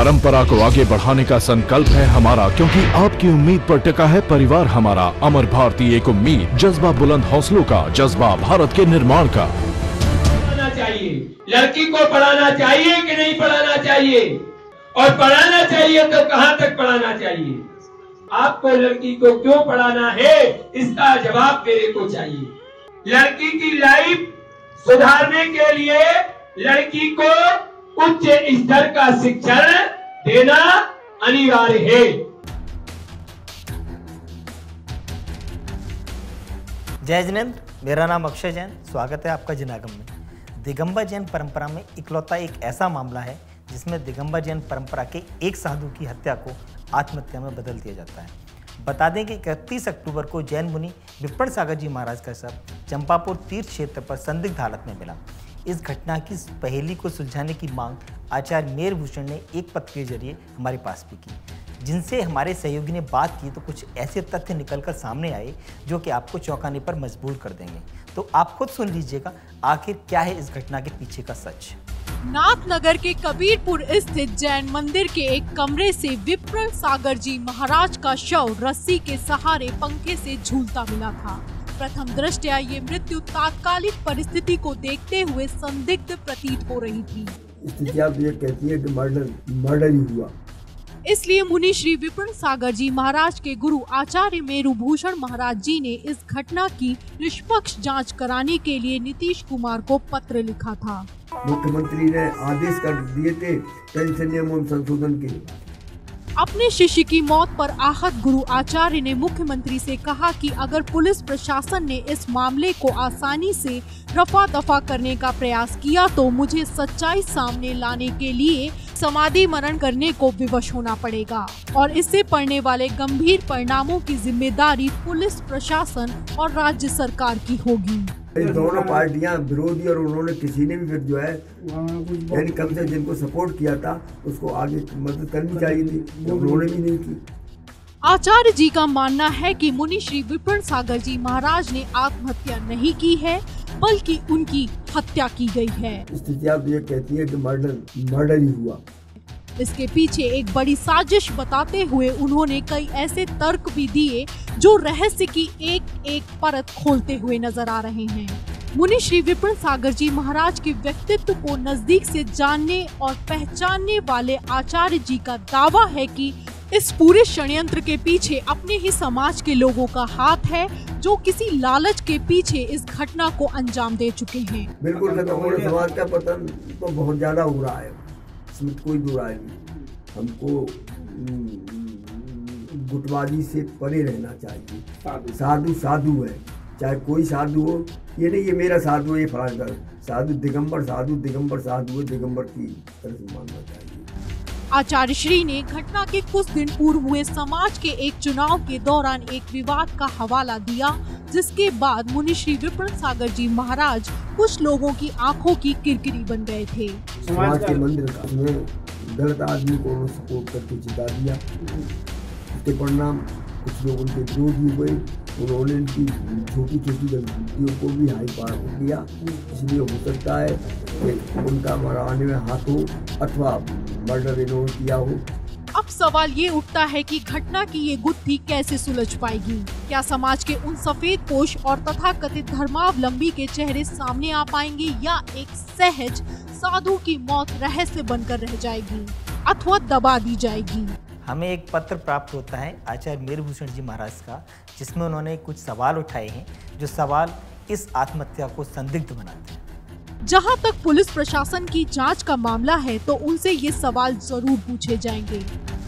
परंपरा को आगे बढ़ाने का संकल्प है हमारा, क्योंकि आपकी उम्मीद पर टिका है परिवार हमारा। अमर भारती एक उम्मीद, जज्बा बुलंद हौसलों का, जज्बा भारत के निर्माण का। पढ़ाना चाहिए, लड़की को पढ़ाना चाहिए कि नहीं पढ़ाना चाहिए, और पढ़ाना चाहिए तो कहां तक पढ़ाना चाहिए? आपको लड़की को क्यों पढ़ाना है, इसका जवाब मेरे को चाहिए। लड़की की लाइफ सुधारने के लिए लड़की को उच्च स्तर का शिक्षण देना अनिवार्य है। जय जिनेंद्र, मेरा नाम अक्षय जैन। स्वागत है आपका जिनागम में। दिगंबर जैन परंपरा में इकलौता एक ऐसा मामला है जिसमें दिगंबर जैन परंपरा के एक साधु की हत्या को आत्महत्या में बदल दिया जाता है। बता दें कि 31 अक्टूबर को जैन मुनि विप्रण सागर जी महाराज का शव चंपापुर तीर्थ क्षेत्र पर संदिग्ध हालत में मिला। इस घटना की पहेली को सुलझाने की मांग आचार्य मेहरभूषण ने एक पत्र के जरिए हमारे पास भी की, जिनसे हमारे सहयोगी ने बात की तो कुछ ऐसे तथ्य निकलकर सामने आए जो कि आपको चौंकाने पर मजबूर कर देंगे। तो आप खुद सुन लीजिएगा आखिर क्या है इस घटना के पीछे का सच। नाथनगर के कबीरपुर स्थित जैन मंदिर के एक कमरे से विप्रण सागर जी महाराज का शव रस्सी के सहारे पंखे से झूलता मिला था। प्रथम दृष्टया ये मृत्यु तात्कालिक परिस्थिति को देखते हुए संदिग्ध प्रतीत हो रही थी। स्थिति आप ये कहती है कि मर्डर ही हुआ। इसलिए मुनि श्री विप्रण सागर जी महाराज के गुरु आचार्य मेहरभूषण महाराज जी ने इस घटना की निष्पक्ष जांच कराने के लिए नीतीश कुमार को पत्र लिखा था। मुख्यमंत्री ने आदेश कर दिए थे पेंशन नियमों संशोधन के। अपने शिष्य की मौत पर आहत गुरु आचार्य ने मुख्यमंत्री से कहा कि अगर पुलिस प्रशासन ने इस मामले को आसानी से रफा दफा करने का प्रयास किया तो मुझे सच्चाई सामने लाने के लिए समाधि मरण करने को विवश होना पड़ेगा, और इससे पड़ने वाले गंभीर परिणामों की जिम्मेदारी पुलिस प्रशासन और राज्य सरकार की होगी। दोनों पार्टियां विरोधी और उन्होंने किसी ने भी फिर जो है यानी कम से जिनको सपोर्ट किया था उसको आगे मदद करनी चाहिए थी, उन्होंने भी नहीं की। आचार्य जी का मानना है कि मुनि श्री विप्रण सागर जी महाराज ने आत्महत्या नहीं की है बल्कि उनकी हत्या की गई है। स्थिति आप ये कहती है कि मर्डर ही हुआ। इसके पीछे एक बड़ी साजिश बताते हुए उन्होंने कई ऐसे तर्क भी दिए जो रहस्य की एक एक परत खोलते हुए नजर आ रहे हैं। मुनि श्री विप्रण सागर जी महाराज के व्यक्तित्व को नजदीक से जानने और पहचानने वाले आचार्य जी का दावा है कि इस पूरे षड्यंत्र के पीछे अपने ही समाज के लोगों का हाथ है, जो किसी लालच के पीछे इस घटना को अंजाम दे चुके हैं। बिल्कुल समाज का पतन तो बहुत ज्यादा हो रहा है, इसमें कोई दो राय नहीं। हमको गुटबाजी से परे रहना चाहिए। साधु साधु है, चाहे कोई साधु हो। ये नहीं ये मेरा साधु है, ये फलाना साधु दिगंबर साधु है, दिगंबर की तरह से मानना चाहिए। आचार्य श्री ने घटना के कुछ दिन पूर्व हुए समाज के एक चुनाव के दौरान एक विवाद का हवाला दिया, जिसके बाद मुनि श्री विप्रण सागर जी महाराज कुछ लोगों की आंखों की किरकिरी बन गए थे। समाज के मंदिर में गलत आदमी को सपोर्ट करके जिता दिया, इसके परिणाम कुछ लोग उनके विरोधी हुए। उन्होंने इनकी छोटी छोटी गलतियों को भी हाई पार हो दिया। इसलिए हो सकता है कि उनका मराने में हाथ हो अथवा मर्डर इन्होंने किया हो। अब सवाल ये उठता है कि घटना की ये गुत्थी कैसे सुलझ पाएगी? क्या समाज के उन सफेद पोश और तथाकथित धर्मावलंबी के चेहरे सामने आ पाएंगे, या एक सहज साधु की मौत रहस्य बनकर रह जाएगी अथवा दबा दी जाएगी? हमें एक पत्र प्राप्त होता है आचार्य मेहरभूषण जी महाराज का, जिसमें उन्होंने कुछ सवाल उठाए हैं जो सवाल इस आत्महत्या को संदिग्ध बनाते हैं। जहां तक पुलिस प्रशासन की जांच का मामला है तो उनसे ये सवाल जरूर पूछे जाएंगे।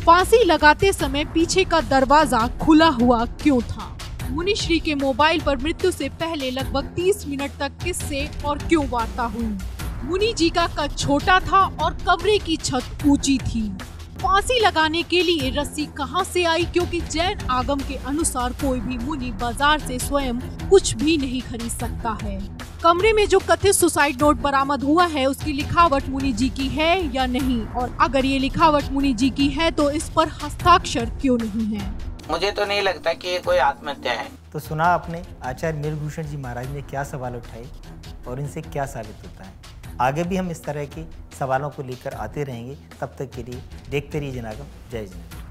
फांसी लगाते समय पीछे का दरवाजा खुला हुआ क्यों था? मुनि श्री के मोबाइल पर मृत्यु से पहले लगभग 30 मिनट तक किससे और क्यों वार्ता हुई? मुनि जी का कद छोटा था और कमरे की छत ऊंची थी। फांसी लगाने के लिए रस्सी कहां से आई, क्योंकि जैन आगम के अनुसार कोई भी मुनि बाजार से स्वयं कुछ भी नहीं खरीद सकता है। कमरे में जो कथित सुसाइड नोट बरामद हुआ है उसकी लिखावट मुनि जी की है या नहीं, और अगर ये लिखावट मुनि जी की है तो इस पर हस्ताक्षर क्यों नहीं है? मुझे तो नहीं लगता कि ये कोई आत्महत्या है। तो सुना आपने आचार्य मेहरभूषण जी महाराज ने क्या सवाल उठाए और इनसे क्या साबित होता है। आगे भी हम इस तरह के सवालों को लेकर आते रहेंगे। तब तक के लिए देखते रहिए जनागम। जय जय।